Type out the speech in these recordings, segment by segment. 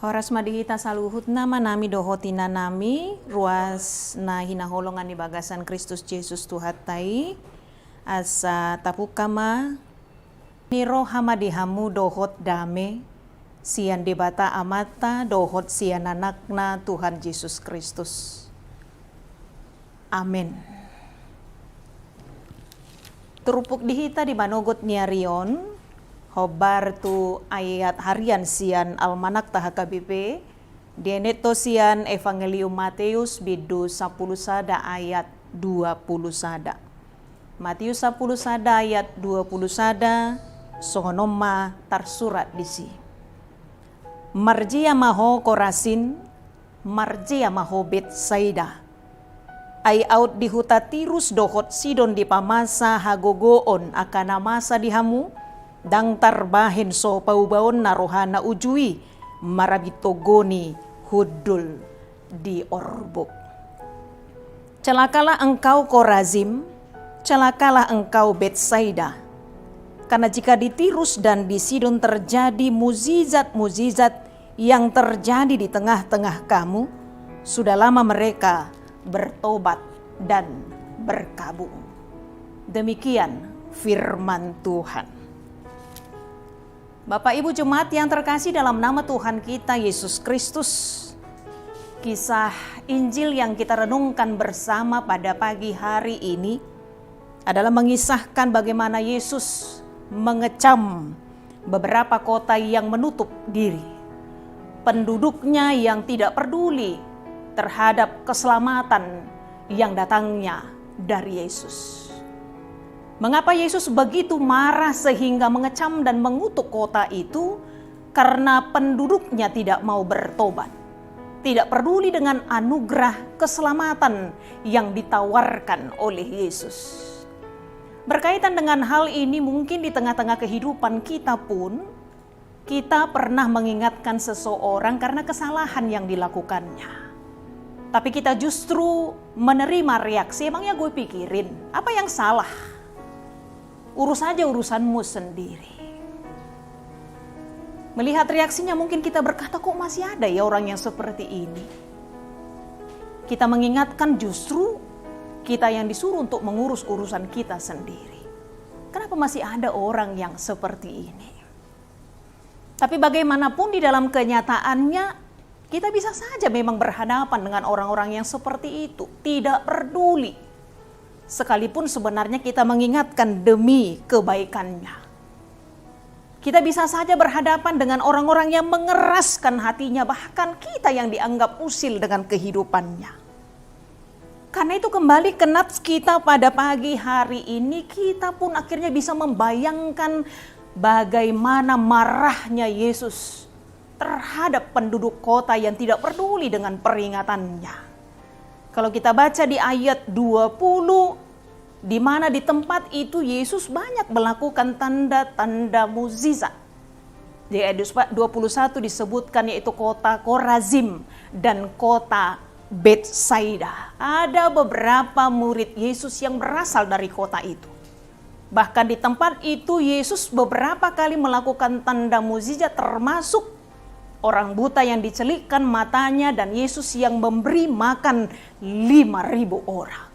Horas madihita saluhut nama nami dohotina nami ruas na hinaholongan ni bagasan Kristus Yesus Tuhatai asa tapukama niro hamadihamu dohot dame sian debata amata dohot sian anakna Tuhan Yesus Kristus. Amin. Terupuk dihita di manogot niarion hobar tu ayat harian sian almanak taha KBP dieneto sian Evangelium Matius bidu 10 sada ayat 20 sada. Matius 10 sada ayat 20 sada songonoma tarsurat disi. Marjia maho Korasin, marjia maho Betsaida. Ai out di huta Tirus dohot Sidon di pamasa hagogoon akana masa dihamu dang tarbahin so paubaon na rohana ujui marabitogoni hudul di orbok. Celakalah engkau Korazim, celakalah engkau Betsaida, karena jika di Tirus dan di Sidon terjadi mukjizat-mukjizat yang terjadi di tengah-tengah kamu, sudah lama mereka bertobat dan berkabung. Demikian firman Tuhan. Bapak Ibu Jemaat yang terkasih dalam nama Tuhan kita Yesus Kristus, kisah Injil yang kita renungkan bersama pada pagi hari ini adalah mengisahkan bagaimana Yesus mengecam beberapa kota yang menutup diri, penduduknya yang tidak peduli terhadap keselamatan yang datangnya dari Yesus. Mengapa Yesus begitu marah sehingga mengecam dan mengutuk kota itu? Karena penduduknya tidak mau bertobat, tidak peduli dengan anugerah keselamatan yang ditawarkan oleh Yesus. Berkaitan dengan hal ini, mungkin di tengah-tengah kehidupan kita pun, kita pernah mengingatkan seseorang karena kesalahan yang dilakukannya. Tapi kita justru menerima reaksi, emangnya gue pikirin, apa yang salah? Urus aja urusanmu sendiri. Melihat reaksinya mungkin kita berkata, kok masih ada ya orang yang seperti ini? Kita mengingatkan justru kita yang disuruh untuk mengurus urusan kita sendiri. Kenapa masih ada orang yang seperti ini? Tapi bagaimanapun di dalam kenyataannya, kita bisa saja memang berhadapan dengan orang-orang yang seperti itu. Tidak peduli. Sekalipun sebenarnya kita mengingatkan demi kebaikannya. Kita bisa saja berhadapan dengan orang-orang yang mengeraskan hatinya, bahkan kita yang dianggap usil dengan kehidupannya. Karena itu kembali ke nats kita pada pagi hari ini, kita pun akhirnya bisa membayangkan bagaimana marahnya Yesus terhadap penduduk kota yang tidak peduli dengan peringatannya. Kalau kita baca di ayat 20, di mana di tempat itu Yesus banyak melakukan tanda-tanda mukjizat. Di ayat 21 disebutkan yaitu kota Korazim dan kota Betsaida. Ada beberapa murid Yesus yang berasal dari kota itu. Bahkan di tempat itu Yesus beberapa kali melakukan tanda mukjizat, termasuk orang buta yang dicelikkan matanya dan Yesus yang memberi makan 5.000 orang.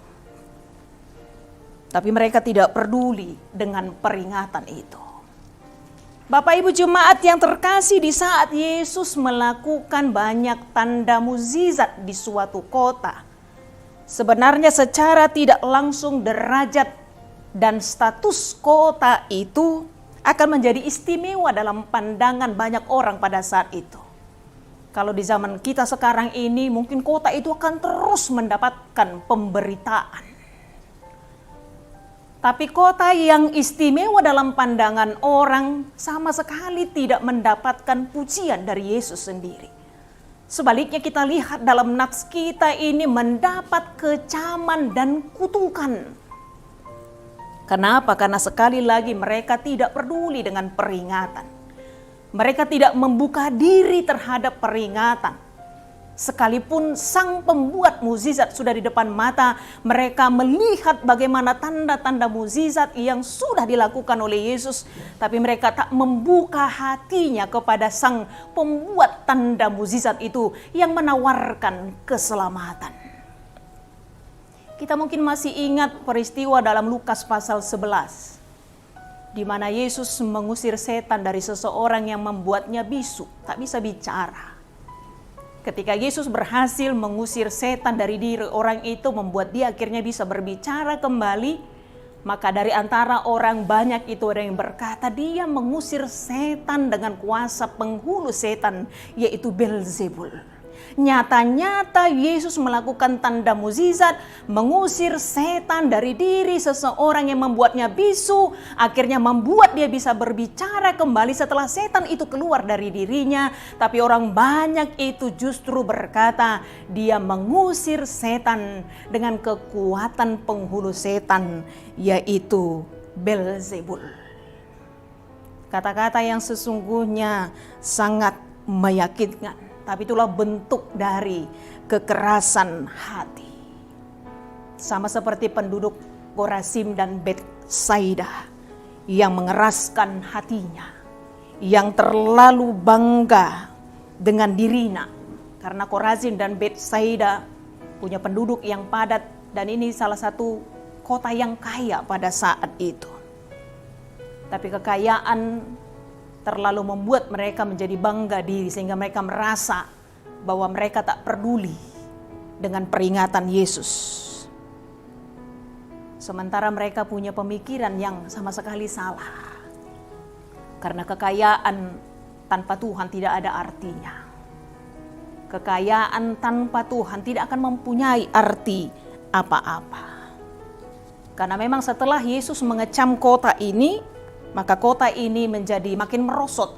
Tapi mereka tidak peduli dengan peringatan itu. Bapak Ibu Jemaat yang terkasih, di saat Yesus melakukan banyak tanda mukjizat di suatu kota, sebenarnya secara tidak langsung derajat dan status kota itu akan menjadi istimewa dalam pandangan banyak orang pada saat itu. Kalau di zaman kita sekarang ini, mungkin kota itu akan terus mendapatkan pemberitaan. Tapi kota yang istimewa dalam pandangan orang sama sekali tidak mendapatkan pujian dari Yesus sendiri. Sebaliknya kita lihat dalam nats kita ini mendapat kecaman dan kutukan. Kenapa? Karena sekali lagi mereka tidak peduli dengan peringatan. Mereka tidak membuka diri terhadap peringatan. Sekalipun sang pembuat mukjizat sudah di depan mata, mereka melihat bagaimana tanda-tanda mukjizat yang sudah dilakukan oleh Yesus, tapi mereka tak membuka hatinya kepada sang pembuat tanda mukjizat itu yang menawarkan keselamatan. Kita mungkin masih ingat peristiwa dalam Lukas pasal 11, di mana Yesus mengusir setan dari seseorang yang membuatnya bisu, tak bisa bicara. Ketika Yesus berhasil mengusir setan dari diri orang itu, membuat dia akhirnya bisa berbicara kembali, maka dari antara orang banyak itu ada yang berkata dia mengusir setan dengan kuasa penghulu setan, yaitu Beelzebul. Nyata-nyata Yesus melakukan tanda mukjizat, mengusir setan dari diri seseorang yang membuatnya bisu, akhirnya membuat dia bisa berbicara kembali setelah setan itu keluar dari dirinya. Tapi orang banyak itu justru berkata dia mengusir setan dengan kekuatan penghulu setan, yaitu Beelzebul. Kata-kata yang sesungguhnya sangat meyakinkan. Tapi itulah bentuk dari kekerasan hati. Sama seperti penduduk Korazim dan Betsaida yang mengeraskan hatinya, yang terlalu bangga dengan dirinya. Karena Korazim dan Betsaida punya penduduk yang padat, dan ini salah satu kota yang kaya pada saat itu. Tapi kekayaan terlalu membuat mereka menjadi bangga diri, sehingga mereka merasa bahwa mereka tak peduli dengan peringatan Yesus. Sementara mereka punya pemikiran yang sama sekali salah. Karena kekayaan tanpa Tuhan tidak ada artinya. Kekayaan tanpa Tuhan tidak akan mempunyai arti apa-apa. Karena memang setelah Yesus mengecam kota ini, maka kota ini menjadi makin merosot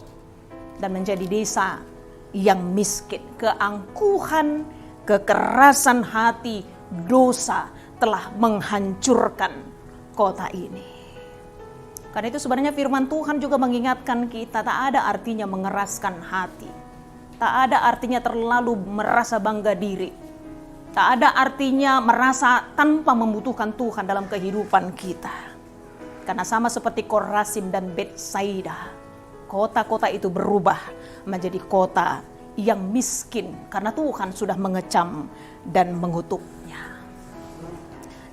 dan menjadi desa yang miskin. Keangkuhan, kekerasan hati, dosa telah menghancurkan kota ini. Karena itu sebenarnya firman Tuhan juga mengingatkan kita, tak ada artinya mengeraskan hati. Tak ada artinya terlalu merasa bangga diri. Tak ada artinya merasa tanpa membutuhkan Tuhan dalam kehidupan kita. Karena sama seperti Korazim dan Betsaida, kota-kota itu berubah menjadi kota yang miskin karena Tuhan sudah mengecam dan mengutuknya.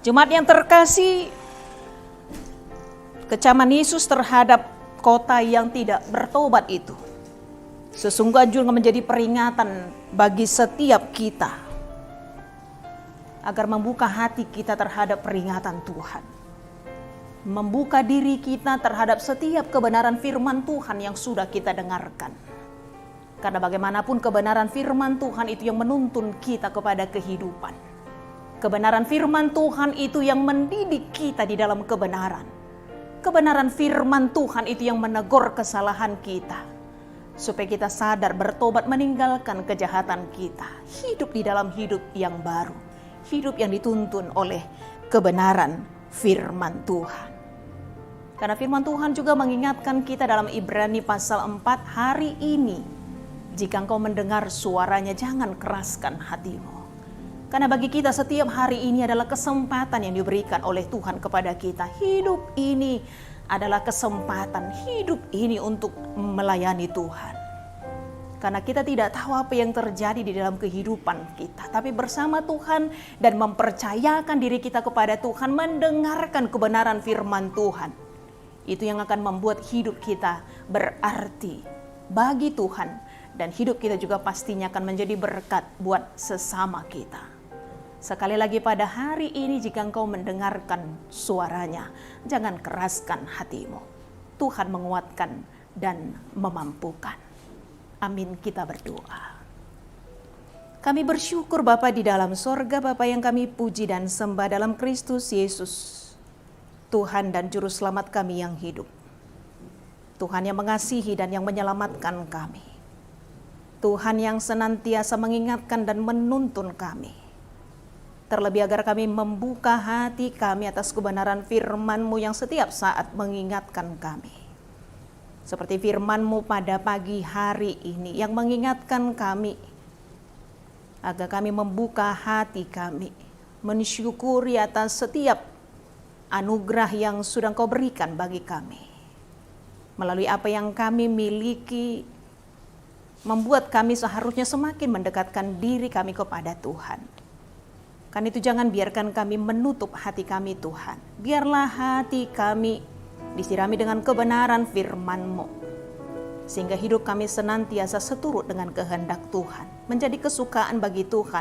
Jemaat yang terkasih, kecaman Yesus terhadap kota yang tidak bertobat itu sesungguhnya juga menjadi peringatan bagi setiap kita agar membuka hati kita terhadap peringatan Tuhan. Membuka diri kita terhadap setiap kebenaran firman Tuhan yang sudah kita dengarkan. Karena bagaimanapun kebenaran firman Tuhan itu yang menuntun kita kepada kehidupan. Kebenaran firman Tuhan itu yang mendidik kita di dalam kebenaran. Kebenaran firman Tuhan itu yang menegur kesalahan kita, supaya kita sadar, bertobat, meninggalkan kejahatan kita, hidup di dalam hidup yang baru, hidup yang dituntun oleh kebenaran firman Tuhan. Karena firman Tuhan juga mengingatkan kita dalam Ibrani pasal 4, hari ini jika engkau mendengar suaranya, jangan keraskan hatimu. Karena bagi kita setiap hari ini adalah kesempatan yang diberikan oleh Tuhan kepada kita. Hidup ini adalah kesempatan, hidup ini untuk melayani Tuhan. Karena kita tidak tahu apa yang terjadi di dalam kehidupan kita. Tapi bersama Tuhan dan mempercayakan diri kita kepada Tuhan, mendengarkan kebenaran firman Tuhan, itu yang akan membuat hidup kita berarti bagi Tuhan. Dan hidup kita juga pastinya akan menjadi berkat buat sesama kita. Sekali lagi pada hari ini jika engkau mendengarkan suaranya, jangan keraskan hatimu. Tuhan menguatkan dan memampukan. Amin, kita berdoa. Kami bersyukur Bapa di dalam sorga, Bapa yang kami puji dan sembah dalam Kristus Yesus, Tuhan dan Juru Selamat kami yang hidup. Tuhan yang mengasihi dan yang menyelamatkan kami. Tuhan yang senantiasa mengingatkan dan menuntun kami. Terlebih agar kami membuka hati kami atas kebenaran firman-Mu yang setiap saat mengingatkan kami. Seperti firman-Mu pada pagi hari ini yang mengingatkan kami agar kami membuka hati kami, mensyukuri atas setiap anugerah yang sudah Engkau berikan bagi kami. Melalui apa yang kami miliki, membuat kami seharusnya semakin mendekatkan diri kami kepada Tuhan. Kan itu jangan biarkan kami menutup hati kami Tuhan. Biarlah hati kami disirami dengan kebenaran firman-Mu, sehingga hidup kami senantiasa seturut dengan kehendak Tuhan, menjadi kesukaan bagi Tuhan.